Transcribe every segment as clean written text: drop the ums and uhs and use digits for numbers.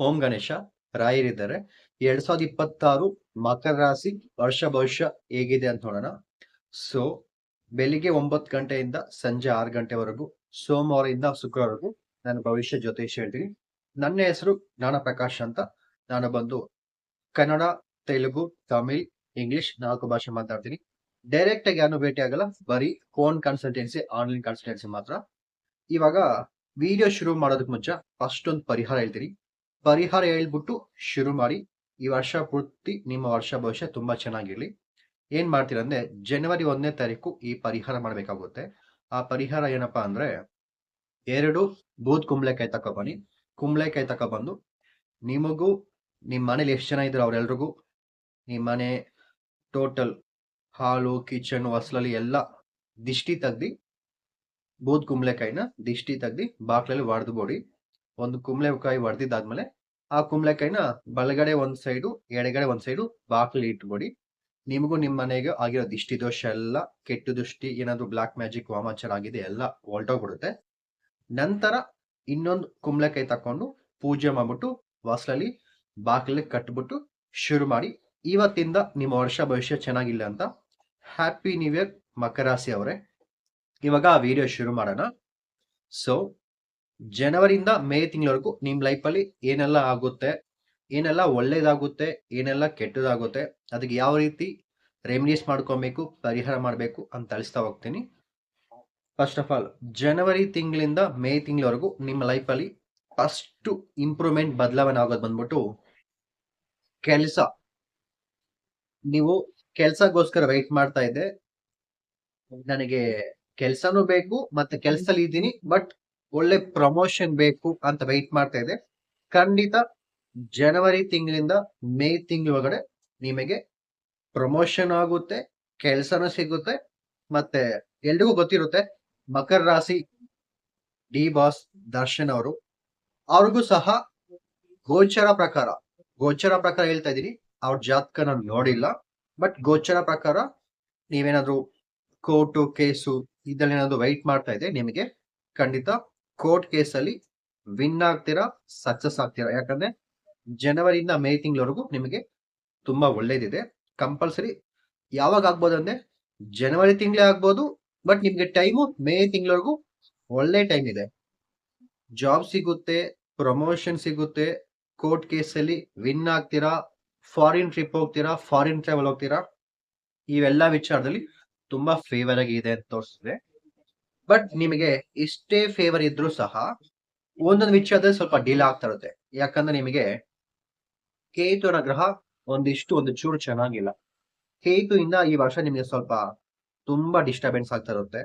ಓಂ ಗಣೇಶ ರಾಯರಿದ್ದಾರೆ. 2026 ಮಕರ ರಾಶಿ ವರ್ಷ ಭವಿಷ್ಯ ಹೇಗಿದೆ ಅಂತ ನೋಡೋಣ. ಸೊ ಬೆಳಿಗ್ಗೆ 9 ಗಂಟೆಯಿಂದ ಸಂಜೆ 6 ಗಂಟೆವರೆಗೂ ಸೋಮವಾರದಿಂದ ಶುಕ್ರವರೆಗೂ ನಾನು ಭವಿಷ್ಯ ಜ್ಯೋತಿಷ್ಯ ಹೇಳ್ತೀನಿ. ನನ್ನ ಹೆಸರು ಜ್ಞಾನ ಪ್ರಕಾಶ್ ಅಂತ. ನಾನು ಬಂದು ಕನ್ನಡ, ತೆಲುಗು, ತಮಿಳ್, ಇಂಗ್ಲಿಷ್ 4 ಭಾಷೆ ಮಾತಾಡ್ತೀನಿ. ಡೈರೆಕ್ಟ್ ಆಗಿ ಯಾರು ಭೇಟಿ ಆಗಲ್ಲ, ಬರೀ ಫೋನ್ ಕನ್ಸಲ್ಟೆನ್ಸಿ, ಆನ್ಲೈನ್ ಕನ್ಸಲ್ಟೆನ್ಸಿ ಮಾತ್ರ. ಇವಾಗ ವಿಡಿಯೋ ಶುರು ಮಾಡೋದಕ್ಕೆ ಮುಂಚೆ ಫಸ್ಟ್ ಒಂದು ಪರಿಹಾರ ಹೇಳ್ತೀನಿ. ಪರಿಹಾರ ಹೇಳ್ಬಿಟ್ಟು ಶುರು ಮಾಡಿ. ಈ ವರ್ಷ ಪೂರ್ತಿ ನಿಮ್ಮ ವರ್ಷ ಭವಿಷ್ಯ ತುಂಬಾ ಚೆನ್ನಾಗಿರ್ಲಿ. ಏನ್ ಮಾಡ್ತೀರಂದ್ರೆ ಜನವರಿ 1ನೇ ತಾರೀಕು ಈ ಪರಿಹಾರ ಮಾಡ್ಬೇಕಾಗುತ್ತೆ. ಆ ಪರಿಹಾರ ಏನಪ್ಪಾ ಅಂದ್ರೆ 2 ಬೂದ್ ಕುಂಬಳಕಾಯಿ ತಕೊಬನ್ನಿ. ಕುಂಬಳಕಾಯಿ ತಕೊಬಂದು ನಿಮಗೂ ನಿಮ್ ಮನೇಲಿ ಎಷ್ಟು ಜನ ಇದ್ರು ಅವ್ರೆಲ್ರಿಗೂ ನಿಮ್ ಮನೆ ಟೋಟಲ್ ಹಾಲು, ಕಿಚನ್, ಹೊಸ್ಲಲ್ಲಿ ಎಲ್ಲ ದಿಷ್ಟಿ ತೆಗ್ದಿ, ಬೂದ್ ಕುಂಬಳಕಾಯಿನ ದಿಷ್ಟಿ ತೆಗ್ದಿ ಬಾಕ್ಲಲ್ಲಿ ಹೊಡೆದ್ಬಿಡಿ. ಒಂದು ಕುಂಬಳಕಾಯಿ ಹೊಡೆದಿದ್ದಾದ್ಮೇಲೆ ಆ ಕುಂಬಳಕಾಯಿನ ಬಲಗಡೆ ಒಂದ್ ಸೈಡು, ಎಡಗಡೆ ಒಂದ್ ಸೈಡು ಬಾಕ್ಲಲ್ಲಿ ಇಟ್ಬಿಡಿ. ನಿಮಗೂ ನಿಮ್ಮ ಮನೆಗೆ ಆಗಿರೋ ದಿಷ್ಟಿ ದೋಷ ಎಲ್ಲ, ಕೆಟ್ಟ ದೃಷ್ಟಿ, ಏನಾದ್ರು ಬ್ಲಾಕ್ ಮ್ಯಾಜಿಕ್, ವಾಮಾಚಾರ ಆಗಿದೆ ಎಲ್ಲ ಹೊರಟೋಗ್ಬಿಡುತ್ತೆ. ನಂತರ ಇನ್ನೊಂದು ಕುಂಬಳಕಾಯಿ ತಕೊಂಡು ಪೂಜೆ ಮಾಡ್ಬಿಟ್ಟು ಹೊಸ್ಲಲ್ಲಿ ಬಾಕ್ಲಲ್ಲಿ ಕಟ್ಬಿಟ್ಟು ಶುರು ಮಾಡಿ. ಇವತ್ತಿಂದ ನಿಮ್ಮ ವರ್ಷ ಭವಿಷ್ಯ ಚೆನ್ನಾಗಿಲ್ಲ ಅಂತ. ಹ್ಯಾಪಿ ನ್ಯೂ ಇಯರ್ ಮಕರ ರಾಶಿ ಅವರೇ. ಇವಾಗ ಆ ವಿಡಿಯೋ ಶುರು ಮಾಡೋಣ. ಸೊ ಜನವರಿಯಿಂದ ಮೇ ತಿಂಗಳವರೆಗೂ ನಿಮ್ ಲೈಫಲ್ಲಿ ಏನೆಲ್ಲ ಆಗುತ್ತೆ, ಏನೆಲ್ಲ ಒಳ್ಳೇದಾಗುತ್ತೆ, ಏನೆಲ್ಲ ಕೆಟ್ಟದಾಗುತ್ತೆ, ಅದಕ್ಕೆ ಯಾವ ರೀತಿ ರೆಮಿಡೀಸ್ ಮಾಡ್ಕೊಬೇಕು, ಪರಿಹಾರ ಮಾಡಬೇಕು ಅಂತ ತಿಳಿಸ್ತಾ ಹೋಗ್ತೀನಿ. ಫಸ್ಟ್ ಆಫ್ ಆಲ್, ಜನವರಿ ತಿಂಗಳಿಂದ ಮೇ ತಿಂಗಳವರೆಗೂ ನಿಮ್ಮ ಲೈಫಲ್ಲಿ ಫಸ್ಟ್ ಇಂಪ್ರೂವ್ಮೆಂಟ್, ಬದಲಾವಣೆ ಆಗೋದು ಬಂದ್ಬಿಟ್ಟು ಕೆಲಸ. ನೀವು ಕೆಲ್ಸಗೋಸ್ಕರ ವೆಯ್ಟ್ ಮಾಡ್ತಾ ಇದ್ದೆ, ನನಗೆ ಕೆಲ್ಸನೂ ಬೇಕು ಮತ್ತೆ ಕೆಲ್ಸದಲ್ಲಿ ಇದ್ದೀನಿ ಬಟ್ ಒಳ್ಳೆ ಪ್ರಮೋಷನ್ ಬೇಕು ಅಂತ ವೆಯ್ಟ್ ಮಾಡ್ತಾ ಇದೆ. ಖಂಡಿತ ಜನವರಿ ತಿಂಗಳಿಂದ ಮೇ ತಿಂಗಳೊಳಗಡೆ ನಿಮಗೆ ಪ್ರಮೋಷನ್ ಆಗುತ್ತೆ, ಕೆಲ್ಸನೂ ಸಿಗುತ್ತೆ. ಮತ್ತೆ ಎಲ್ರಿಗೂ ಗೊತ್ತಿರುತ್ತೆ ಮಕರ ರಾಶಿ ಡಿ ಬಾಸ್ ದರ್ಶನ್ ಅವರು, ಅವ್ರಿಗೂ ಸಹ ಗೋಚರ ಪ್ರಕಾರ ಹೇಳ್ತಾ ಇದೀನಿ. ಅವ್ರ ಜಾತಕ ನಾನು ನೋಡಿಲ್ಲ, ಬಟ್ ಗೋಚರ ಪ್ರಕಾರ ನೀವೇನಾದ್ರು ಕೋರ್ಟು ಕೇಸು ಇದ್ರಲ್ಲಿ ಏನಾದ್ರು ವೈಟ್ ಮಾಡ್ತಾ ಇದೆ, ನಿಮಗೆ ಖಂಡಿತ ಕೋರ್ಟ್ ಕೇಸಲ್ಲಿ ವಿನ್ ಆಗ್ತೀರಾ, ಸಕ್ಸಸ್ ಆಗ್ತೀರಾ. ಯಾಕಂದ್ರೆ ಜನವರಿಯಿಂದ ಮೇ ತಿಂಗಳವರೆಗೂ ನಿಮಗೆ ತುಂಬಾ ಒಳ್ಳೇದಿದೆ. ಕಂಪಲ್ಸರಿ ಯಾವಾಗ ಆಗ್ಬೋದು ಅಂದ್ರೆ ಜನವರಿ ತಿಂಗಳೇ ಆಗ್ಬೋದು, ಬಟ್ ನಿಮ್ಗೆ ಟೈಮು ಮೇ ತಿಂಗಳವರೆಗೂ ಒಳ್ಳೆ ಟೈಮ್ ಇದೆ. ಜಾಬ್ ಸಿಗುತ್ತೆ, ಪ್ರಮೋಷನ್ ಸಿಗುತ್ತೆ, ಕೋರ್ಟ್ ಕೇಸಲ್ಲಿ ವಿನ್ ಆಗ್ತೀರಾ, ಫಾರಿನ್ ಟ್ರಿಪ್ ಹೋಗ್ತೀರಾ, ಫಾರಿನ್ ಟ್ರಾವೆಲ್ ಹೋಗ್ತೀರಾ. ಇವೆಲ್ಲ ವಿಚಾರದಲ್ಲಿ ತುಂಬಾ ಫೇವರ್ ಆಗಿ ಇದೆ ಅಂತ ತೋರಿಸಿದೆ. ಬಟ್ ನಿಮಗೆ ಇಷ್ಟೇ ಫೇವರ್ ಇದ್ರೂ ಸಹ ಒಂದೊಂದು ವಿಚಾರದಲ್ಲಿ ಸ್ವಲ್ಪ ಡಿಲೇ ಆಗ್ತಾ ಇರುತ್ತೆ. ಯಾಕಂದ್ರೆ ನಿಮಗೆ ಕೇತುನ ಗ್ರಹ ಒಂದು ಚೂರು ಚೆನ್ನಾಗಿಲ್ಲ. ಕೇತುಯಿಂದ ಈ ವರ್ಷ ನಿಮಗೆ ಸ್ವಲ್ಪ ತುಂಬಾ ಡಿಸ್ಟರ್ಬೆನ್ಸ್ ಆಗ್ತಾ ಇರುತ್ತೆ.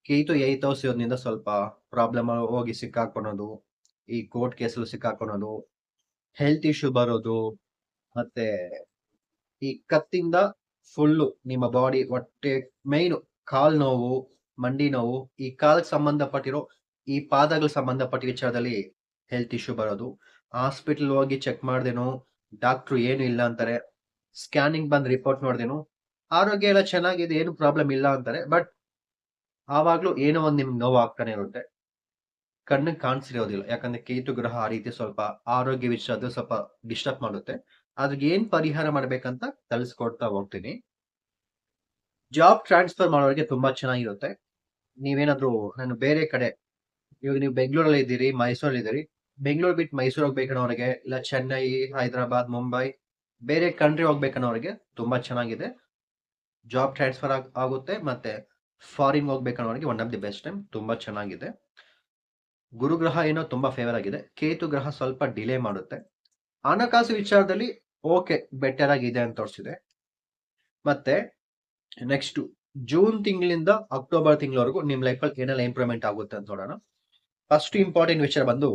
ಕೇತು 8th house ಇರೋದ್ರಿಂದ ಸ್ವಲ್ಪ ಪ್ರಾಬ್ಲಮ್ ಹೋಗಿ ಸಿಕ್ಕಾಕೊಳೋದು, ಈ ಕೋರ್ಟ್ ಕೇಸಲ್ಲಿ ಸಿಕ್ಕಾಕೊಳೋದು, ಹೆಲ್ತ್ ಇಶ್ಯೂ ಬರೋದು, ಮತ್ತೆ ಈ ಕತ್ತಿಂದ ಫುಲ್ಲು ನಿಮ್ಮ ಬಾಡಿ, ಹೊಟ್ಟೆ, ಮೈನು ಕಾಲ್ ನೋವು, ಮಂಡಿ ನೋವು, ಈ ಕಾಲಕ್ಕೆ ಸಂಬಂಧಪಟ್ಟಿರೋ, ಈ ಪಾದಗಳಿಗೆ ಸಂಬಂಧಪಟ್ಟ ವಿಚಾರದಲ್ಲಿ ಹೆಲ್ತ್ ಇಶ್ಯೂ ಬರೋದು. ಹಾಸ್ಪಿಟಲ್ ಹೋಗಿ ಚೆಕ್ ಮಾಡ್ದೇನು ಡಾಕ್ಟ್ರು ಏನು ಇಲ್ಲ ಅಂತಾರೆ, ಸ್ಕ್ಯಾನಿಂಗ್ ಬಂದ್ ರಿಪೋರ್ಟ್ ನೋಡ್ದೇನು ಆರೋಗ್ಯ ಎಲ್ಲ ಚೆನ್ನಾಗಿದೆ, ಏನು ಪ್ರಾಬ್ಲಮ್ ಇಲ್ಲ ಅಂತಾರೆ. ಬಟ್ ಆವಾಗ್ಲೂ ಏನೋ ಒಂದ್ ನಿಮ್ಗೆ ನೋವು ಆಗ್ತಾನೆ ಇರುತ್ತೆ, ಕಣ್ಣಿಗೆ ಕಾಣಿಸಿರೋದಿಲ್ಲ. ಯಾಕಂದ್ರೆ ಕೇತು ಗ್ರಹ ಆ ರೀತಿ ಸ್ವಲ್ಪ ಆರೋಗ್ಯ ವಿಷಯದ ಸ್ವಲ್ಪ ಡಿಸ್ಟರ್ಬ್ ಮಾಡುತ್ತೆ. ಅದ್ರಿಗೆ ಏನ್ ಪರಿಹಾರ ಮಾಡ್ಬೇಕಂತ ತಿಳಿಸ್ಕೊಡ್ತಾ ಹೋಗ್ತೀನಿ. ಜಾಬ್ ಟ್ರಾನ್ಸ್ಫರ್ ಮಾಡೋರಿಗೆ ತುಂಬಾ ಚೆನ್ನಾಗಿರುತ್ತೆ. ನೀವೇನಾದ್ರೂ ನಾನು ಬೇರೆ ಕಡೆ, ಇವಾಗ ನೀವು ಬೆಂಗಳೂರಲ್ಲಿ ಇದ್ದೀರಿ, ಮೈಸೂರಲ್ಲಿ ಇದ್ದೀರಿ, ಬೆಂಗಳೂರು ಬಿಟ್ಟು ಮೈಸೂರು ಹೋಗ್ಬೇಕನ್ನೋರಿಗೆ, ಇಲ್ಲ ಚೆನ್ನೈ, ಹೈದರಾಬಾದ್, ಮುಂಬೈ, ಬೇರೆ ಕಂಟ್ರಿ ಹೋಗ್ಬೇಕನ್ನೋರಿಗೆ ತುಂಬಾ ಚೆನ್ನಾಗಿದೆ. ಜಾಬ್ ಟ್ರಾನ್ಸ್ಫರ್ ಆಗುತ್ತೆ. ಮತ್ತೆ ಫಾರಿನ್ ಹೋಗ್ಬೇಕನ್ನೋರಿಗೆ one of the best time, ತುಂಬಾ ಚೆನ್ನಾಗಿದೆ. ಗುರುಗ್ರಹ ಏನೋ ತುಂಬಾ ಫೇವರ್ ಆಗಿದೆ, ಕೇತು ಗ್ರಹ ಸ್ವಲ್ಪ ಡಿಲೇ ಮಾಡುತ್ತೆ. ಹಣಕಾಸು ವಿಚಾರದಲ್ಲಿ ಓಕೆ, ಬೆಟರ್ ಆಗಿದೆ ಅಂತ ತೋರಿಸಿದೆ. ಮತ್ತೆ ನೆಕ್ಸ್ಟ್ ಜೂನ್ ತಿಂಗಳಿಂದ ಅಕ್ಟೋಬರ್ ತಿಂಗಳವರೆಗೂ ನಿಮ್ ಲೈಫಲ್ಲಿ ಏನೆಲ್ಲ ಇಂಪ್ರೂವ್ಮೆಂಟ್ ಆಗುತ್ತೆ ಅಂತ ನೋಡೋಣ. ಫಸ್ಟ್ ಇಂಪಾರ್ಟೆಂಟ್ ವಿಷಯ ಬಂದು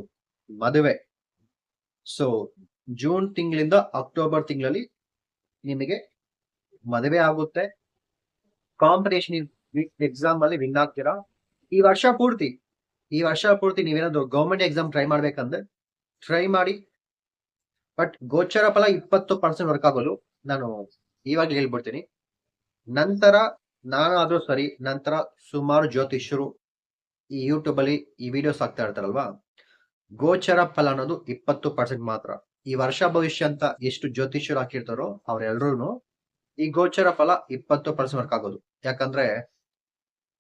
ಮದುವೆ. ಸೊ ಜೂನ್ ತಿಂಗಳಿಂದ ಅಕ್ಟೋಬರ್ ತಿಂಗಳಲ್ಲಿ ನಿಮಗೆ ಮದುವೆ ಆಗುತ್ತೆ. ಕಾಂಪಿಟೇಷನ್ ಎಕ್ಸಾಮ್ ಅಲ್ಲಿ ವಿನ್ ಆಗ್ತೀರಾ. ಈ ವರ್ಷ ಪೂರ್ತಿ ನೀವೇನಾದ್ರು ಗೌರ್ಮೆಂಟ್ ಎಕ್ಸಾಮ್ ಟ್ರೈ ಮಾಡ್ಬೇಕಂದ್ರೆ ಟ್ರೈ ಮಾಡಿ. ಬಟ್ ಗೋಚರ ಫಲ 20% ವರ್ಕ್ ಆಗೋದು ನಾನು ಇವಾಗಲೇ ಹೇಳ್ಬಿಡ್ತೀನಿ. ನಂತರ ನಾನಾದ್ರೂ ಸರಿ, ನಂತರ ಸುಮಾರು ಜ್ಯೋತಿಷ್ಯರು ಈ ಯೂಟ್ಯೂಬ್ ಅಲ್ಲಿ ಈ ವಿಡಿಯೋಸ್ ಆಗ್ತಾ ಇರ್ತಾರಲ್ವಾ, ಗೋಚರ ಫಲ ಅನ್ನೋದು 20% ಮಾತ್ರ. ಈ ವರ್ಷ ಭವಿಷ್ಯ ಅಂತ ಎಷ್ಟು ಜ್ಯೋತಿಷ್ಯರು ಹಾಕಿರ್ತಾರೋ ಅವ್ರೆಲ್ರೂ ಈ ಗೋಚರ ಫಲ 20% ವರ್ಕ್ ಆಗೋದು. ಯಾಕಂದ್ರೆ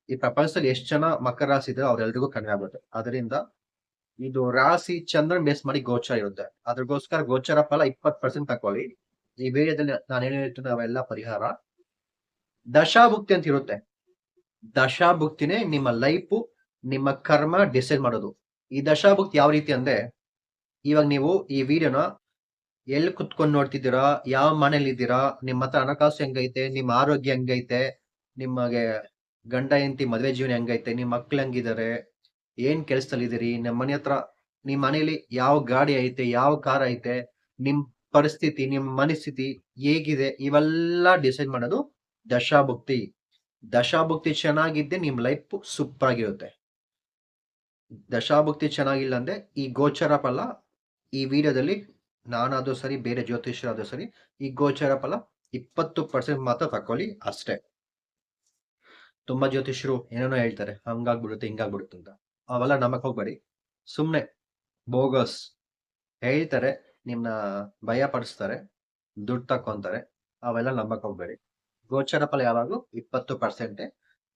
ಈ ಪ್ರಪಂಚದಲ್ಲಿ ಎಷ್ಟು ಜನ ಮಕರ ರಾಶಿ ಇದ್ರೆ ಅವ್ರೆಲ್ರಿಗೂ ಕಡಿಮೆ ಆಗುತ್ತೆ. ಅದರಿಂದ ಇದು ರಾಶಿ ಚಂದ್ರನ್ ಬೇಸ್ ಮಾಡಿ ಗೋಚರ ಇರುತ್ತೆ. ಅದ್ರಗೋಸ್ಕರ ಗೋಚರ ಫಲ 20% ತಕೊಳ್ಳಿ. ಈ ವಿಡಿಯೋದಲ್ಲಿ ನಾನು ಏನ್ ಹೇಳ್ತೀನಿ ಅವೆಲ್ಲ ಪರಿಹಾರ. ದಶಾಭುಕ್ತಿ ಅಂತ ಇರುತ್ತೆ. ದಶಾಭುಕ್ತಿನೇ ನಿಮ್ಮ ಲೈಫ್, ನಿಮ್ಮ ಕರ್ಮ ಡಿಸೈಡ್ ಮಾಡೋದು. ಈ ದಶಾಭುಕ್ತಿ ಯಾವ ರೀತಿ ಅಂದ್ರೆ, ಇವಾಗ ನೀವು ಈ ವಿಡಿಯೋನ ಎಲ್ಲಿ ಕುತ್ಕೊಂಡು ನೋಡ್ತಿದ್ದೀರಾ, ಯಾವ ಮನೇಲಿ ಇದ್ದೀರಾ, ನಿಮ್ಮ ಹತ್ರ ಹಣಕಾಸು ಹೆಂಗೈತೆ, ನಿಮ್ಮ ಆರೋಗ್ಯ ಹೆಂಗೈತೆ, ನಿಮಗೆ ಗಂಡ ಹೆಂಡತಿ ಮದುವೆ ಜೀವನ ಹೆಂಗೈತೆ, ನಿಮ್ಮ ಮಕ್ಳು ಹೆಂಗಿದ್ದಾರೆ, ಏನ್ ಕೆಲ್ಸದಲ್ಲಿದ್ದೀರಿ, ನಿಮ್ಮ ಮನೆ ಹತ್ರ ನಿಮ್ಮ ಮನೇಲಿ ಯಾವ ಗಾಡಿ ಐತೆ, ಯಾವ ಕಾರ್ ಐತೆ, ನಿಮ್ ಪರಿಸ್ಥಿತಿ, ನಿಮ್ಮ ಮನಸ್ಥಿತಿ ಹೇಗಿದೆ, ಇವೆಲ್ಲ ಡಿಸೈಡ್ ಮಾಡೋದು ದಶಾಭುಕ್ತಿ. ದಶಾಭುಕ್ತಿ ಚೆನ್ನಾಗಿದ್ದೆ ನಿಮ್ ಲೈಫ್ ಸೂಪರ್ ಆಗಿರುತ್ತೆ. ದಶಾಭುಕ್ತಿ ಚೆನ್ನಾಗಿಲ್ಲ ಅಂದ್ರೆ ಈ ಗೋಚರ ಫಲ ಈ ವಿಡಿಯೋದಲ್ಲಿ ನಾನಾದ್ರೂ ಸರಿ, ಬೇರೆ ಜ್ಯೋತಿಷ್ಯರಾದ್ರೂ ಸರಿ, ಈ ಗೋಚರ ಫಲ 20% ಮಾತ್ರ ತಕೊಳ್ಳಿ ಅಷ್ಟೇ. ತುಂಬಾ ಜ್ಯೋತಿಷ್ಯರು ಏನೇನೋ ಹೇಳ್ತಾರೆ, ಹಂಗಾಗ್ಬಿಡುತ್ತೆ ಹಿಂಗಾಗ್ಬಿಡುತ್ತೆ ಅಂತ. ಅವೆಲ್ಲ ನಮಕ್ ಹೋಗ್ಬೇಡಿ. ಸುಮ್ನೆ ಬೋಗಸ್ ಹೇಳ್ತಾರೆ, ನಿಮ್ನ ಭಯ ಪಡಿಸ್ತಾರೆ, ದುಡ್ಡು ತಕೊಂತಾರೆ. ಅವೆಲ್ಲ ನಂಬಕ್ ಹೋಗ್ಬೇಡಿ. ಗೋಚರ ಫಲ ಯಾವಾಗ್ಲೂ 20%.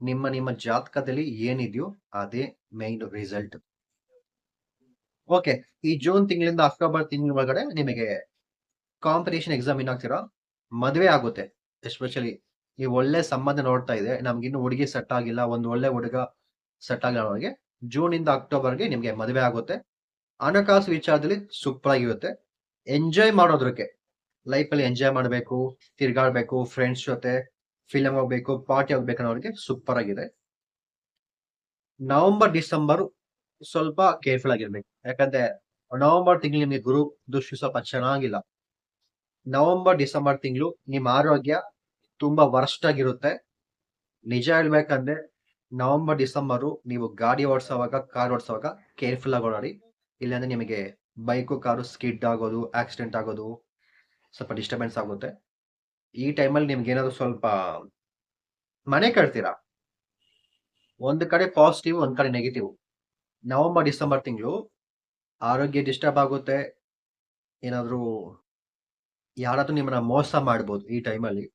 ನಿಮ್ಮ ಜಾತಕದಲ್ಲಿ ಏನಿದೆಯೋ ಅದೇ ಮೈನ್ ರಿಸಲ್ಟ್. ಓಕೆ, ಈ ಜೂನ್ ತಿಂಗಳಿಂದ ಅಕ್ಟೋಬರ್ ತಿಂಗಳ ಒಳಗಡೆ ನಿಮಗೆ ಕಾಂಪಿಟೇಷನ್ ಎಕ್ಸಾಮ್ ಏನಾಗ್ತೀರಾ, ಮದುವೆ ಆಗುತ್ತೆ. ಎಸ್ಪೆಷಲಿ ನೀವು ಒಳ್ಳೆ ಸಂಬಂಧ ನೋಡ್ತಾ ಇದೆ, ನಮ್ಗಿನ್ನು ಹುಡುಗಿ ಸೆಟ್ ಆಗಿಲ್ಲ, ಒಂದು ಒಳ್ಳೆ ಹುಡುಗ ಸೆಟ್ ಆಗಿಲ್ಲ ಅವರಿಗೆ, ಜೂನ್ ಇಂದ ಅಕ್ಟೋಬರ್ಗೆ ನಿಮ್ಗೆ ಮದುವೆ ಆಗುತ್ತೆ. ಹಣಕಾಸು ವಿಚಾರದಲ್ಲಿ ಸೂಪರ್ ಆಗಿರುತ್ತೆ. ಎಂಜಾಯ್ ಮಾಡೋದ್ರಕ್ಕೆ, ಲೈಫ್ ಅಲ್ಲಿ ಎಂಜಾಯ್ ಮಾಡಬೇಕು, ತಿರ್ಗಾಡ್ಬೇಕು, ಫ್ರೆಂಡ್ಸ್ ಜೊತೆ ಫಿಲಮ್ ಹೋಗ್ಬೇಕು, ಪಾರ್ಟಿ ಹೋಗ್ಬೇಕು ಅನ್ನೋರಿಗೆ ಸೂಪರ್ ಆಗಿದೆ. ನವೆಂಬರ್ ಡಿಸೆಂಬರ್ ಸ್ವಲ್ಪ ಕೇರ್ಫುಲ್ ಆಗಿರ್ಬೇಕು. ಯಾಕಂದ್ರೆ ನವೆಂಬರ್ ತಿಂಗಳು ನಿಮಗೆ ಗುರು ದೃಷ್ಟಿ ಸ್ವಲ್ಪ ಚೆನ್ನಾಗಿಲ್ಲ. ನವೆಂಬರ್ ಡಿಸೆಂಬರ್ ತಿಂಗಳು ನಿಮ್ಮ ಆರೋಗ್ಯ ತುಂಬಾ ವರ್ಸ್ಟ್ ಆಗಿರುತ್ತೆ. ನಿಜ ಹೇಳ್ಬೇಕಂದ್ರೆ ನವೆಂಬರ್ ಡಿಸೆಂಬರ್ ನೀವು ಗಾಡಿ ಓಡಿಸೋವಾಗ, ಕಾರ್ ಓಡಿಸೋವಾಗ ಕೇರ್ಫುಲ್ ಆಗಿ ಓಡಾಡಿ. ಇಲ್ಲಾಂದ್ರೆ ನಿಮಗೆ ಬೈಕು ಕಾರು ಸ್ಕಿಡ್ ಆಗೋದು, ಆಕ್ಸಿಡೆಂಟ್ ಆಗೋದು, ಸ್ವಲ್ಪ ಡಿಸ್ಟರ್ಬೆನ್ಸ್ ಆಗುತ್ತೆ. ಈ ಟೈಮಲ್ಲಿ ನಿಮ್ಗೆ ಏನಾದ್ರು ಸ್ವಲ್ಪ ಮನೆ ಕಟ್ತೀರಾ, ಒಂದು ಕಡೆ ಪಾಸಿಟಿವ್, ಒಂದ್ ಕಡೆ ನೆಗೆಟಿವ್. ನವೆಂಬರ್ ಡಿಸೆಂಬರ್ ತಿಂಗಳು ಆರೋಗ್ಯ ಡಿಸ್ಟರ್ಬ್ ಆಗುತ್ತೆ. ಏನಾದ್ರು ಯಾರಾದ್ರೂ ನಿಮ್ಮನ್ನ ಮೋಸ ಮಾಡ್ಬೋದು ಈ ಟೈಮಲ್ಲಿ.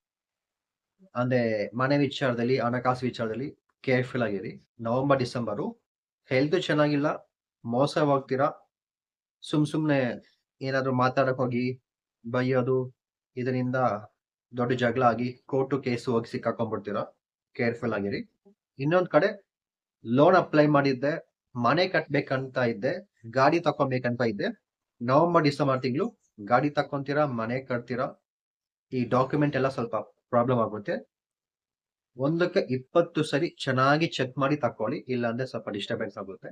ಅಂದ್ರೆ ಮನೆ ವಿಚಾರದಲ್ಲಿ, ಹಣಕಾಸು ವಿಚಾರದಲ್ಲಿ ಕೇರ್ಫುಲ್ ಆಗಿರಿ. ನವೆಂಬರ್ ಡಿಸೆಂಬರು ಹೆಲ್ತ್ ಚೆನ್ನಾಗಿಲ್ಲ, ಮೋಸ ಹೋಗ್ತೀರಾ. ಸುಮ್ನೆ ಏನಾದ್ರು ಮಾತಾಡಕ್ ಹೋಗಿ ಬೈಯೋದು, ಇದರಿಂದ ದೊಡ್ಡ ಜಗಳ ಆಗಿ ಕೋರ್ಟು ಕೇಸು ಹೋಗಿ ಸಿಕ್ಕಾಕೊಂಡ್ಬಿಡ್ತೀರಾ. ಕೇರ್ಫುಲ್ ಆಗಿರಿ. ಇನ್ನೊಂದ್ ಕಡೆ ಲೋನ್ ಅಪ್ಲೈ ಮಾಡಿದ್ದೆ, ಮನೆ ಕಟ್ಬೇಕಂತ ಇದ್ದೆ, ಗಾಡಿ ತಕೊಬೇಕಂತ ಇದ್ದೆ. ನವೆಂಬರ್ ಡಿಸೆಂಬರ್ ತಿಂಗಳು ಗಾಡಿ ತಕೊಂತೀರಾ, ಮನೆ ಕಟ್ತೀರಾ. ಈ ಡಾಕ್ಯುಮೆಂಟ್ ಎಲ್ಲ ಸ್ವಲ್ಪ ಪ್ರಾಬ್ಲಮ್ ಆಗುತ್ತೆ. ಒಂದಕ್ಕೆ 20 ಸರಿ ಚೆನ್ನಾಗಿ ಚೆಕ್ ಮಾಡಿ ತಕೊಳ್ಳಿ, ಇಲ್ಲ ಅಂದ್ರೆ ಸ್ವಲ್ಪ ಡಿಸ್ಟರ್ಬೆನ್ಸ್ ಆಗುತ್ತೆ.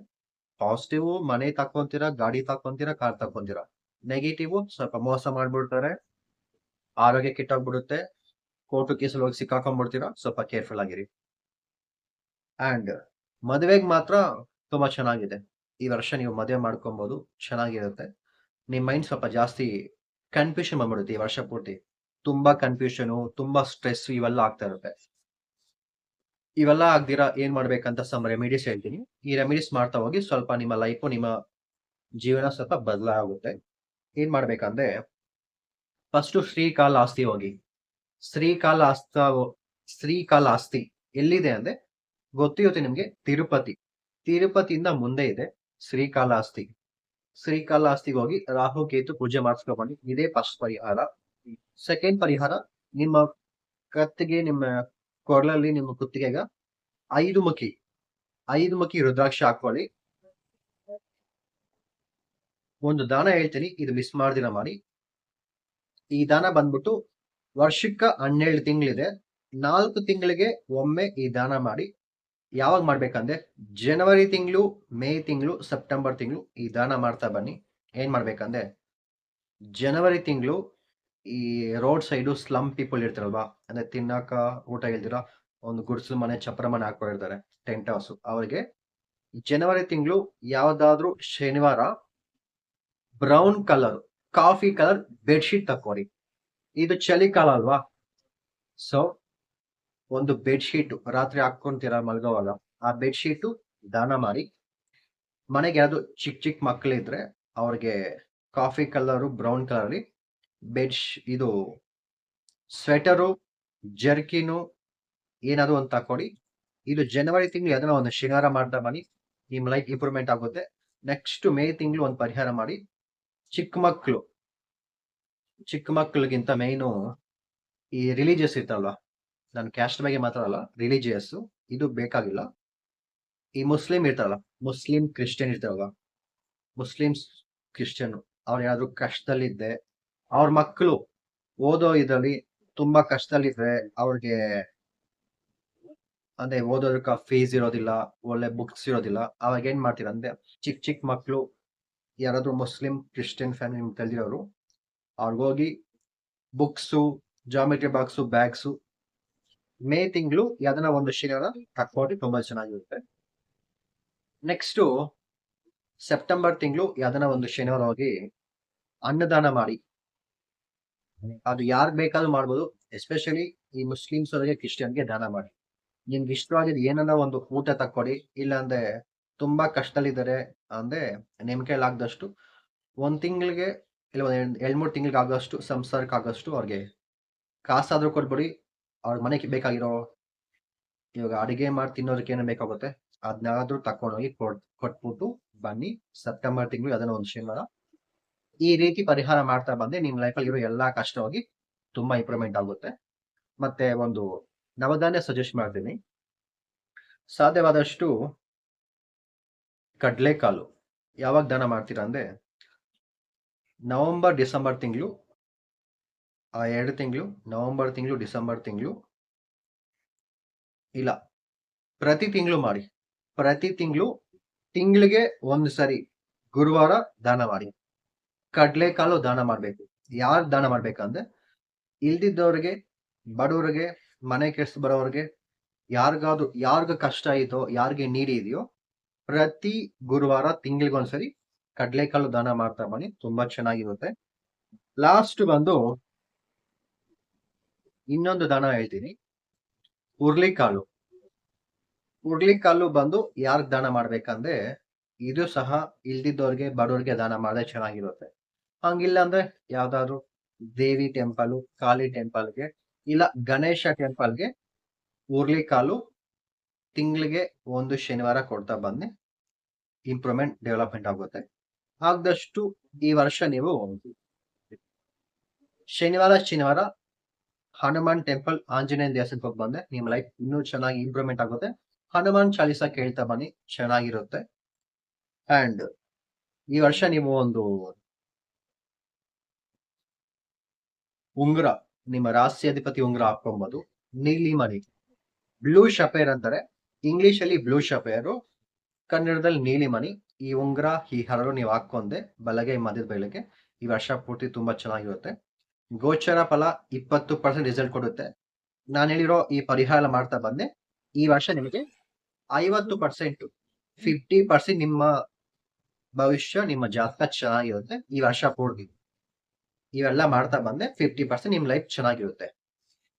ಪಾಸಿಟಿವ್ ಮನೆ ತಕೊಂತೀರಾ, ಗಾಡಿ ತಕೊಂತೀರಾ, ಕಾರ್ ತಕೊಂತೀರಾ. ನೆಗೆಟಿವ್ ಸ್ವಲ್ಪ ಮೋಸ ಮಾಡ್ಬಿಡ್ತಾರೆ, ಆರೋಗ್ಯ ಕೆಟ್ಟೋಗ್ಬಿಡುತ್ತೆ, ಕೋರ್ಟು ಕೇಸಲ್ಲಿ ಹೋಗಿ ಸಿಕ್ಕಾಕೊಂಡ್ಬಿಡ್ತೀರಾ. ಸ್ವಲ್ಪ ಕೇರ್ಫುಲ್ ಆಗಿರಿ. ಅಂಡ್ ಮದುವೆಗೆ ಮಾತ್ರ ತುಂಬಾ ಚೆನ್ನಾಗಿದೆ. ಈ ವರ್ಷ ನೀವು ಮದುವೆ ಮಾಡ್ಕೊಬಹುದು, ಚೆನ್ನಾಗಿರುತ್ತೆ. ನಿಮ್ ಮೈಂಡ್ ಸ್ವಲ್ಪ ಜಾಸ್ತಿ ಕನ್ಫ್ಯೂಷನ್ ಬಂದ್ಬಿಡುತ್ತೆ ಈ ವರ್ಷ ಪೂರ್ತಿ. ತುಂಬಾ ಕನ್ಫ್ಯೂಷನ್, ತುಂಬಾ ಸ್ಟ್ರೆಸ್ ಇವೆಲ್ಲ ಆಗ್ತಾ ಇರುತ್ತೆ. ಇವೆಲ್ಲ ಆಗ್ದಿರಾ ಏನ್ ಮಾಡ್ಬೇಕಂತ ಸಮ್ ರೆಮಿಡೀಸ್ ಹೇಳ್ತೀನಿ. ಈ ರೆಮಿಡೀಸ್ ಮಾಡ್ತಾ ಹೋಗಿ ಸ್ವಲ್ಪ ನಿಮ್ಮ ಲೈಫು, ನಿಮ್ಮ ಜೀವನ ಸ್ವಲ್ಪ ಬದಲಾಗುತ್ತೆ. ಏನ್ ಮಾಡ್ಬೇಕಂದ್ರೆ, ಫಸ್ಟ್ ಶ್ರೀಕಾಳಹಸ್ತಿ ಹೋಗಿ. ಶ್ರೀಕಾಳಹಸ್ತಿ ಎಲ್ಲಿದೆ ಅಂದ್ರೆ ಗೊತ್ತಿರುತ್ತೆ ನಿಮ್ಗೆ, ತಿರುಪತಿ. ತಿರುಪತಿಯಿಂದ ಮುಂದೆ ಇದೆ ಶ್ರೀಕಾಳಹಸ್ತಿ. ಶ್ರೀಕಾಳಹಸ್ತಿಗೆ ಹೋಗಿ ರಾಹುಕೇತು ಪೂಜೆ ಮಾಡಿಸ್ಕೊಂಡ್ಬನ್ನಿ. ಇದೇ ಫಸ್ಟ್ ಪರಿಹಾರ. ಸೆಕೆಂಡ್ ಪರಿಹಾರ, ನಿಮ್ಮ ಕತ್ತಿಗೆ, ನಿಮ್ಮ ಕೊರಳಲ್ಲಿ, ನಿಮ್ಮ ಕುತ್ತಿಗೆಗ 5 ಮುಖಿ ರುದ್ರಾಕ್ಷ ಹಾಕೊಳ್ಳಿ. ಒಂದು ದಾನ ಹೇಳ್ತೀನಿ, ಇದು ಮಿಸ್ ಮಾಡ್ದಿರ ಮಾಡಿ. ಈ ದಾನ ಬಂದ್ಬಿಟ್ಟು ವರ್ಷಕ್ಕ 12 ತಿಂಗಳಿದೆ, 4 ತಿಂಗಳಿಗೆ ಒಮ್ಮೆ ಈ ದಾನ ಮಾಡಿ. ಯಾವಾಗ ಮಾಡ್ಬೇಕಂದ್ರೆ ಜನವರಿ ತಿಂಗಳು, ಮೇ ತಿಂಗಳು, ಸೆಪ್ಟೆಂಬರ್ ತಿಂಗಳು ಈ ದಾನ ಮಾಡ್ತಾ ಬನ್ನಿ. ಏನ್ ಮಾಡ್ಬೇಕಂದ್ರೆ ಜನವರಿ ತಿಂಗಳು ಈ ರೋಡ್ ಸೈಡು ಸ್ಲಮ್ ಪೀಪಲ್ ಇರ್ತಾರಲ್ವಾ, ಅಂದ್ರೆ ತಿನ್ನಕ ಊಟ ಇಲ್ದಿರ ಒಂದು ಗುಡ್ಸಲು ಮನೆ, ಚಪ್ರ ಮನೆ ಹಾಕೊಂಡಿರ್ತಾರೆ, ಟೆಂಟ್ ಹೌಸ್, ಅವರಿಗೆ ಜನವರಿ ತಿಂಗಳು ಯಾವ್ದಾದ್ರು ಶನಿವಾರ brown colour, coffee colour bedsheet ತಕೋರಿ. ಇದು ಚಳಿಕಾಲ ಅಲ್ವಾ, ಸೊ ಒಂದು ಬೆಡ್ಶೀಟ್ ರಾತ್ರಿ ಹಾಕೊಂತೀರಾ ಮಲ್ಗೋವಾಗ, ಆ ಬೆಡ್ಶೀಟ್ ದಾನ ಮಾಡಿ. ಮನೆಗೆ ಯಾವ್ದು ಚಿಕ್ಕ ಮಕ್ಕಳಿದ್ರೆ ಅವ್ರಿಗೆ ಕಾಫಿ ಕಲರು, ಬ್ರೌನ್ ಕಲರ್ ಇದು ಸ್ವೆಟರು, ಜರ್ಕಿನು ಏನಾದ್ರು ಒಂದು ತಕೊಳ್ಳಿ. ಇದು ಜನವರಿ ತಿಂಗಳು ಯಾವ್ದನ್ನ ಒಂದು ಶನಿವಾರ ಮಾಡ್ತಾ ಬನ್ನಿ, ನಿಮ್ ಲೈಫ್ ಇಂಪ್ರೂವ್ಮೆಂಟ್ ಆಗುತ್ತೆ. ನೆಕ್ಸ್ಟ್ ಮೇ ತಿಂಗಳು ಒಂದು ಪರಿಹಾರ ಮಾಡಿ. ಚಿಕ್ಕ ಮಕ್ಕಳಿಗಿಂತ ಮೇಯ್ನು ಈ ರಿಲಿಜಿಯಸ್ ಇರ್ತಲ್ವಾ, ನಾನು ಕ್ಯಾಸ್ಟ್ ಬಗ್ಗೆ ಮಾತಾಡಲ್ಲ, ರಿಲಿಜಿಯಸ್ ಇದು ಬೇಕಾಗಿಲ್ಲ. ಈ ಮುಸ್ಲಿಂ ಇರ್ತಾರಲ್ಲ, ಮುಸ್ಲಿಂ ಕ್ರಿಶ್ಚಿಯನ್ ಇರ್ತಾರಲ್ವ, ಮುಸ್ಲಿಮ್ಸ್ ಕ್ರಿಶ್ಚಿಯನ್ ಅವ್ರು ಏನಾದ್ರು ಕಷ್ಟದಲ್ಲಿದ್ದೆ, ಅವ್ರ ಮಕ್ಕಳು ಓದೋ ಇದರಲ್ಲಿ ತುಂಬಾ ಕಷ್ಟದಲ್ಲಿದ್ರೆ, ಅವ್ರಿಗೆ ಅಂದ್ರೆ ಓದೋದಕ್ಕ ಫೀಸ್ ಇರೋದಿಲ್ಲ, ಒಳ್ಳೆ ಬುಕ್ಸ್ ಇರೋದಿಲ್ಲ, ಅವಾಗ ಏನ್ ಮಾಡ್ತೀರ ಅಂದ್ರೆ ಚಿಕ್ಕ ಮಕ್ಕಳು ಯಾರಾದ್ರೂ ಮುಸ್ಲಿಂ ಕ್ರಿಶ್ಚಿಯನ್ ಫ್ಯಾಮಿಲಿ ನಿಮ್ಗೆ ತಿಳಿದಿರೋರು ಅವ್ರಿಗೋಗಿ ಬುಕ್ಸು, ಜಾಮೆಟ್ರಿ ಬಾಕ್ಸು, ಬ್ಯಾಗ್ಸು ಮೇ ತಿಂಗಳು ಯಾವ್ದನ್ನ ಒಂದು ಶನಿವಾರ ಹಾಕೊಡಿ, ತುಂಬಾ ಚೆನ್ನಾಗಿರುತ್ತೆ. ನೆಕ್ಸ್ಟ್ ಸೆಪ್ಟೆಂಬರ್ ತಿಂಗಳು ಯಾವ್ದನ್ನ ಒಂದು ಶನಿವಾರ ಹೋಗಿ ಅನ್ನದಾನ ಮಾಡಿ. ಅದು ಯಾರು ಬೇಕಾದ್ರೂ ಮಾಡ್ಬೋದು, ಎಸ್ಪೆಷಲಿ ಈ ಮುಸ್ಲಿಮ್ಸ್ ಅವರಿಗೆ, ಕ್ರಿಶ್ಚಿಯನ್ಗೆ ದಾನ ಮಾಡಿ. ನಿಮ್ಗೆ ಇಷ್ಟವಾಗಿದ್ದು ಏನನ್ನ ಒಂದು ಊಟ ತಕ್ಕೊಡಿ. ಇಲ್ಲಾಂದ್ರೆ ತುಂಬಾ ಕಷ್ಟದಲ್ಲಿದ್ದಾರೆ ಅಂದ್ರೆ ನಿಮ್ ಕೈಲಿ ಆಗದಷ್ಟು ಒಂದ್ ತಿಂಗಳಿಗೆ ಇಲ್ಲ ಒಂದ್ 2-3 ತಿಂಗಳಿಗೆ ಆಗೋಷ್ಟು ಸಂಸಾರಕ್ಕೆ ಆಗೋಷ್ಟು ಅವ್ರಿಗೆ ಕಾಸಾದ್ರೂ ಕೊಟ್ಬಿಡಿ. ಅವ್ರ ಮನೆಗೆ ಬೇಕಾಗಿರೋ ಇವಾಗ ಅಡಿಗೆ ಮಾಡಿ ತಿನ್ನೋದಕ್ಕೆ ಏನೋ ಬೇಕಾಗುತ್ತೆ ಅದನ್ನಾದ್ರೂ ತಕೊಂಡೋಗಿ ಕೊಟ್ಬಿಟ್ಟು ಬನ್ನಿ. ಸೆಪ್ಟೆಂಬರ್ ತಿಂಗಳು ಅದನ್ನ ಒಂದು ಶನಿವಾರ ಈ ರೀತಿ ಪರಿಹಾರ ಮಾಡ್ತಾ ಬಂದ್ರೆ ನಿಮ್ ಲೈಫಲ್ಲಿ ಇರೋ ಎಲ್ಲಾ ಕಷ್ಟ ಹೋಗಿ ತುಂಬಾ ಇಂಪ್ರೂವ್ಮೆಂಟ್ ಆಗುತ್ತೆ. ಮತ್ತೆ ಒಂದು ನವಧಾನ್ಯ ಸಜೆಸ್ಟ್ ಮಾಡ್ತೀನಿ, ಸಾಧ್ಯವಾದಷ್ಟು ಕಡ್ಲೆಕಾಳು ಯಾವಾಗ ದಾನ ಮಾಡ್ತೀರಾ ಅಂದ್ರೆ ನವೆಂಬರ್ ಡಿಸೆಂಬರ್ ತಿಂಗಳು, ಆ 2 ತಿಂಗಳು, ನವೆಂಬರ್ ತಿಂಗಳು, ಡಿಸೆಂಬರ್ ತಿಂಗಳು ಇಲ್ಲ ಪ್ರತಿ ತಿಂಗಳು ಮಾಡಿ. ಪ್ರತಿ ತಿಂಗಳಿಗೆ ಒಂದು ಸರಿ ಗುರುವಾರ ದಾನ ಮಾಡಿ. ಕಡ್ಲೆಕಾಳು ದಾನ ಮಾಡ್ಬೇಕು. ಯಾರು ದಾನ ಮಾಡ್ಬೇಕಂದ್ರೆ ಇಲ್ದಿದ್ದವ್ರಿಗೆ, ಬಡವರಿಗೆ, ಮನೆ ಕೆಲ್ಸ ಬರೋವ್ರಿಗೆ, ಯಾರ್ಗ ಕಷ್ಟ ಇದೋ, ಯಾರಿಗೆ ನೀಡಿ ಇದೆಯೋ ಪ್ರತಿ ಗುರುವಾರ ತಿಂಗಳಿಗೊಂದ್ಸರಿ ಕಡ್ಲೆಕಾಳು ದಾನ ಮಾಡ್ತಾ ಬನ್ನಿ, ತುಂಬಾ ಚೆನ್ನಾಗಿರುತ್ತೆ. ಲಾಸ್ಟ್ ಬಂದು ಇನ್ನೊಂದು ದಾನ ಹೇಳ್ತೀನಿ, ಹುರ್ಲಿಕಾಳು ಬಂದು ಯಾರ್ಗ್ ದಾನ ಮಾಡ್ಬೇಕಂದ್ರೆ ಇದು ಸಹ ಇಲ್ದಿದ್ದವ್ರಿಗೆ, ಬಡವ್ರಿಗೆ ದಾನ ಮಾಡಿದ್ರೆ ಚೆನ್ನಾಗಿರುತ್ತೆ. ಹಂಗಿಲ್ಲ ಅಂದ್ರೆ ಯಾವ್ದಾದ್ರು ದೇವಿ ಟೆಂಪಲ್, ಕಾಳಿ ಟೆಂಪಲ್ಗೆ ಇಲ್ಲ ಗಣೇಶ ಟೆಂಪಲ್ಗೆ ಹುರ್ಲಿಕಾಳು ತಿಂಗಳಿಗೆ ಒಂದು ಶನಿವಾರ ಕೊಡ್ತಾ ಬಂದ್ರೆ ಇಂಪ್ರೂವ್ಮೆಂಟ್, ಡೆವಲಪ್ಮೆಂಟ್ ಆಗುತ್ತೆ. ಆದಷ್ಟು ಈ ವರ್ಷ ನೀವು ಶನಿವಾರ ಹನುಮಾನ್ ಟೆಂಪಲ್, ಆಂಜನೇಯ ದೇವಸ್ಥಾನಕ್ಕೆ ಹೋಗಿ ಬಂದ್ರೆ ನಿಮ್ಮ ಲೈಫ್ ಇನ್ನೂ ಚೆನ್ನಾಗಿ ಇಂಪ್ರೂವ್ಮೆಂಟ್ ಆಗುತ್ತೆ. ಹನುಮಾನ್ ಚಾಲಿಸ ಕೇಳ್ತಾ ಬನ್ನಿ, ಚೆನ್ನಾಗಿರುತ್ತೆ. ಅಂಡ್ ಈ ವರ್ಷ ನೀವು ಒಂದು ಉಂಗುರ, ನಿಮ್ಮ ರಾಶಿ ಅಧಿಪತಿ ಉಂಗುರ ಹಾಕೊಬಹುದು. ನೀಲಿ ಮಣಿ, ಬ್ಲೂ ಶಪೇರ್ ಅಂತಾರೆ, ಇಂಗ್ಲಿಷ್ ಅಲ್ಲಿ ಬ್ಲೂ ಶಪೇರು, ಕನ್ನಡದಲ್ಲಿ ನೀಲಿ ಮಣಿ. ಈ ಉಂಗುರ, ಈ ಹರಳು ನೀವು ಹಾಕೊಂಡೆ ಬಲಗೈ ಮಧ್ಯದ ಬೆಳಗ್ಗೆ ಈ ವರ್ಷ ಪೂರ್ತಿ ತುಂಬಾ ಚೆನ್ನಾಗಿರುತ್ತೆ. ಗೋಚರ ಫಲ 20% ರಿಸಲ್ಟ್ ಕೊಡುತ್ತೆ. ನಾನು ಹೇಳಿರೋ ಈ ಪರಿಹಾರ ಮಾಡ್ತಾ ಬಂದೆ ಈ ವರ್ಷ ನಿಮಗೆ 50%, 50% ನಿಮ್ಮ ಭವಿಷ್ಯ, ನಿಮ್ಮ ಜಾತಕ ಚೆನ್ನಾಗಿರುತ್ತೆ. ಈ ವರ್ಷ ಪೂರ್ತಿ ಇವೆಲ್ಲ ಮಾಡ್ತಾ ಬಂದೆ 50% ನಿಮ್ ಲೈಫ್ ಚೆನ್ನಾಗಿರುತ್ತೆ.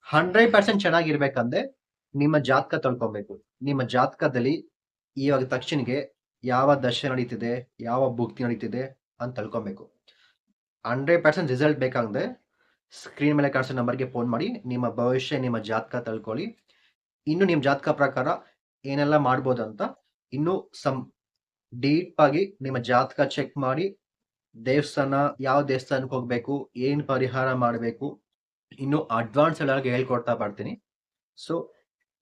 100% ಚೆನ್ನಾಗಿರ್ಬೇಕಂದ್ರೆ ನಿಮ್ಮ ಜಾತಕ ತಿಳ್ಕೊಬೇಕು. ನಿಮ್ಮ ಜಾತಕದಲ್ಲಿ ಇವಾಗ ತಕ್ಷಣಿಗೆ ಯಾವ ದಶೆ ನಡೀತಿದೆ, ಯಾವ ಭುಕ್ತಿ ನಡೀತಿದೆ ಅಂತ ತಿಳ್ಕೊಬೇಕು. 100% ರಿಸಲ್ಟ್ ಬೇಕಂದ್ರೆ ಸ್ಕ್ರೀನ್ ಮೇಲೆ ಕಾಣಿಸೋ ನಂಬರ್ಗೆ ಫೋನ್ ಮಾಡಿ ನಿಮ್ಮ ಭವಿಷ್ಯ, ನಿಮ್ಮ ಜಾತಕ ತಿಳ್ಕೊಳ್ಳಿ. ಇನ್ನು ನಿಮ್ಮ ಜಾತಕ ಪ್ರಕಾರ ಏನೆಲ್ಲ ಮಾಡ್ಬೋದಂತ ಇನ್ನು ಡೀಪ್ ಆಗಿ ನಿಮ್ಮ ಜಾತಕ ಚೆಕ್ ಮಾಡಿ, ದೇವಸ್ಥಾನ, ಯಾವ ದೇವಸ್ಥಾನಕ್ಕೆ ಹೋಗ್ಬೇಕು, ಏನ್ ಪರಿಹಾರ ಮಾಡಬೇಕು, ಇನ್ನು ಅಡ್ವಾನ್ಸ್ ಎಲ್ಲ ಹೇಳ್ಕೊಡ್ತಾ ಬರ್ತೀನಿ. ಸೊ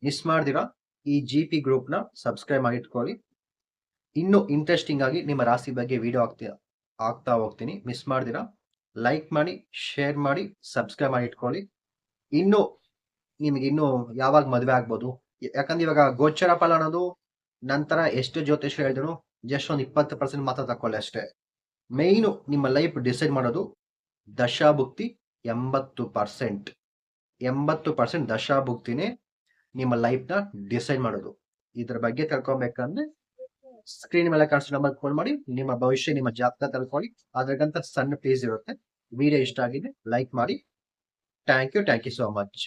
ಮಿಸ್ ಮಾಡ್ದಿರಾ ಈ GP ಗ್ರೂಪ್ನ ಸಬ್ಸ್ಕ್ರೈಬ್ ಮಾಡಿ ಇಟ್ಕೊಳ್ಳಿ. ಇನ್ನು ಇಂಟ್ರೆಸ್ಟಿಂಗ್ ಆಗಿ ನಿಮ್ಮ ರಾಶಿ ಬಗ್ಗೆ ವಿಡಿಯೋ ಆಗ್ತಾ ಹೋಗ್ತೀನಿ. ಮಿಸ್ ಮಾಡ್ದಿರಾ ಲೈಕ್ ಮಾಡಿ, ಶೇರ್ ಮಾಡಿ, ಸಬ್ಸ್ಕ್ರೈಬ್ ಮಾಡಿ ಇಟ್ಕೊಳ್ಳಿ. ಇನ್ನು ನಿಮ್ಗೆ ಇನ್ನು ಯಾವಾಗ ಮದುವೆ ಆಗ್ಬೋದು, ಯಾಕಂದ್ರೆ ಇವಾಗ ಗೋಚರ ಫಲ ಅನ್ನೋದು ನಂತರ ಎಷ್ಟು ಜ್ಯೋತಿಷ್ಯ ಹೇಳಿದ್ರು ಜಸ್ಟ್ ಒಂದು 20% ಮಾತ್ರ ತಕೊಳ್ಳಿ ಅಷ್ಟೇ. ಮೇಯ್ನು ನಿಮ್ಮ ಲೈಫ್ ಡಿಸೈಡ್ ಮಾಡೋದು ದಶಾಭುಕ್ತಿ. 80% ದಶಾಭುಕ್ತಿನೇ ನಿಮ್ಮ ಲೈಫ್ನ ಡಿಸೈಡ್ ಮಾಡೋದು. ಇದ್ರ ಬಗ್ಗೆ ತಿಳ್ಕೊಬೇಕಂದ್ರೆ ಸ್ಕ್ರೀನ್ ಮೇಲೆ ಕಾಣಿಸೋ ನಂಬರ್ ಕಾಲ್ ಮಾಡಿ ನಿಮ್ಮ ಭವಿಷ್ಯ, ನಿಮ್ಮ ಜಾತಕ ತಿಳ್ಕೊಳ್ಳಿ. ಅದ್ರಗಂತ ಸಣ್ಣ ಫೀಸ್ ಇರುತ್ತೆ. ವಿಡಿಯೋ ಇಷ್ಟ ಆಗಿದೆ ಲೈಕ್ ಮಾಡಿ. Thank you so much.